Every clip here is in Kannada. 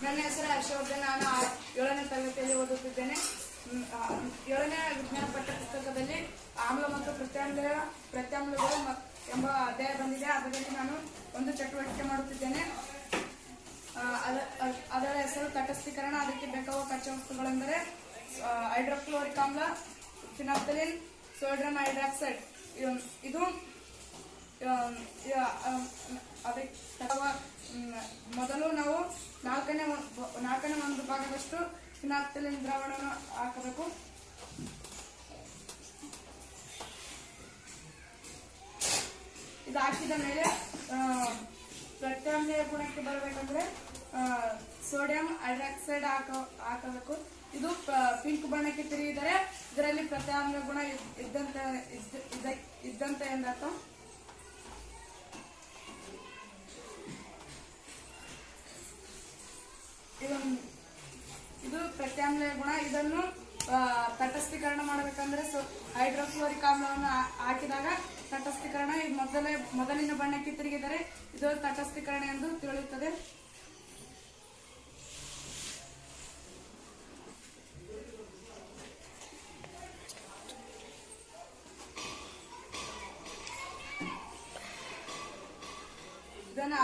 ನನ್ನ ಹೆಸರು ಹರ್ಷವರ್ಧನ್. ನಾನು 7ನೇ ತರಗತಿಯಲ್ಲಿ ಓದುತ್ತಿದ್ದೇನೆ. 7ನೇ ವಿಜ್ಞಾನ ಪಠ್ಯ ಪುಸ್ತಕದಲ್ಲಿ ಆಮ್ಲ ಮತ್ತು ಪ್ರತ್ಯಾಮ್ಲಗಳು ಎಂಬ ಅಧ್ಯಾಯ ಬಂದಿದೆ. ಅದರಲ್ಲಿ ನಾನು ಒಂದು ಚಟುವಟಿಕೆ ಮಾಡುತ್ತಿದ್ದೇನೆ. ಅದರ ಹೆಸರು ತಟಸ್ಥೀಕರಣ. ಅದಕ್ಕೆ ಬೇಕಾಗುವ ಕಚ್ಚಾ ವಸ್ತುಗಳೆಂದರೆ ಹೈಡ್ರೋಕ್ಲೋರಿಕ್ ಆಮ್ಲ, ಫಿನಾಪ್ಥಲಿನ್, ಸೋಡಿಯಂ ಹೈಡ್ರಾಕ್ಸೈಡ್. ಇದು ಮೊದಲು ನಾವು ನಾಲ್ಕನೇ ಒಂದು ಭಾಗದಷ್ಟು ಫಿನಾಪ್ಥಲಿನ್ ದ್ರಾವಣವನ್ನು ಹಾಕಬೇಕು. ಇದು ಹಾಕಿದ ಮೇಲೆ ಪ್ರತ್ಯಾಮ್ಲೀಯ ಗುಣಕ್ಕೆ ಬರಬೇಕಂದ್ರೆ ಸೋಡಿಯಂ ಹೈಡ್ರಾಕ್ಸೈಡ್ ಹಾಕಬೇಕು. ಇದು ಪಿಂಕ್ ಬಣ್ಣಕ್ಕೆ ತಿರುಗಿದರೆ ಇದರಲ್ಲಿ ಪ್ರತ್ಯಾಮ್ಲ ಗುಣ ಇದ್ದಂತೆ ಎಂದರ್ಥ. ಇದು ಪ್ರತ್ಯಾಮ್ಲ ಗುಣ. ಇದನ್ನು ತಟಸ್ಥೀಕರಣ ಮಾಡಬೇಕಂದ್ರೆ ಹೈಡ್ರೋಕ್ಲೋರಿಕ್ ಆಮ್ಲವನ್ನು ಹಾಕಿದಾಗ ತಟಸ್ಥೀಕರಣ. ಮೊದಲಿನ ಬಣ್ಣಕ್ಕೆ ತಿರುಗಿದರೆ ಇದು ತಟಸ್ಥೀಕರಣ ಎಂದು ತಿಳಿಯುತ್ತದೆ. ಇದನ್ನು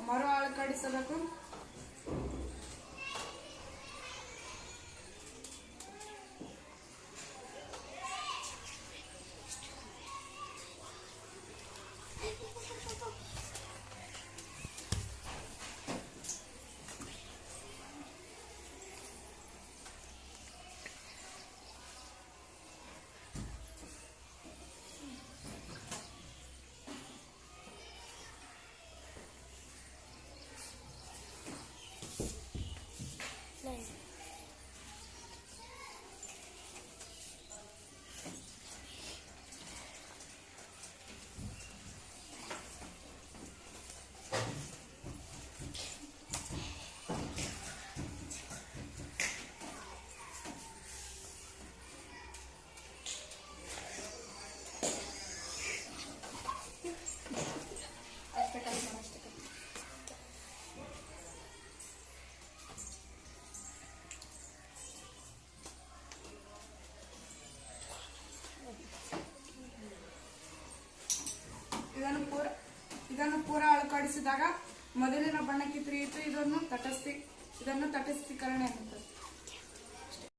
ಮರು ಅಲುಕಾಡಿಸಬೇಕು. ಇದನ್ನು ಪೂರ ಅಲುಕಾಡಿಸಿದಾಗ ಮೊದಲಿನ ಬಣ್ಣಕ್ಕೆ ತಿರುಗಿತು. ಇದನ್ನು ತಟಸ್ಥೀಕರಣ ಎನ್ನುತ್ತದೆ.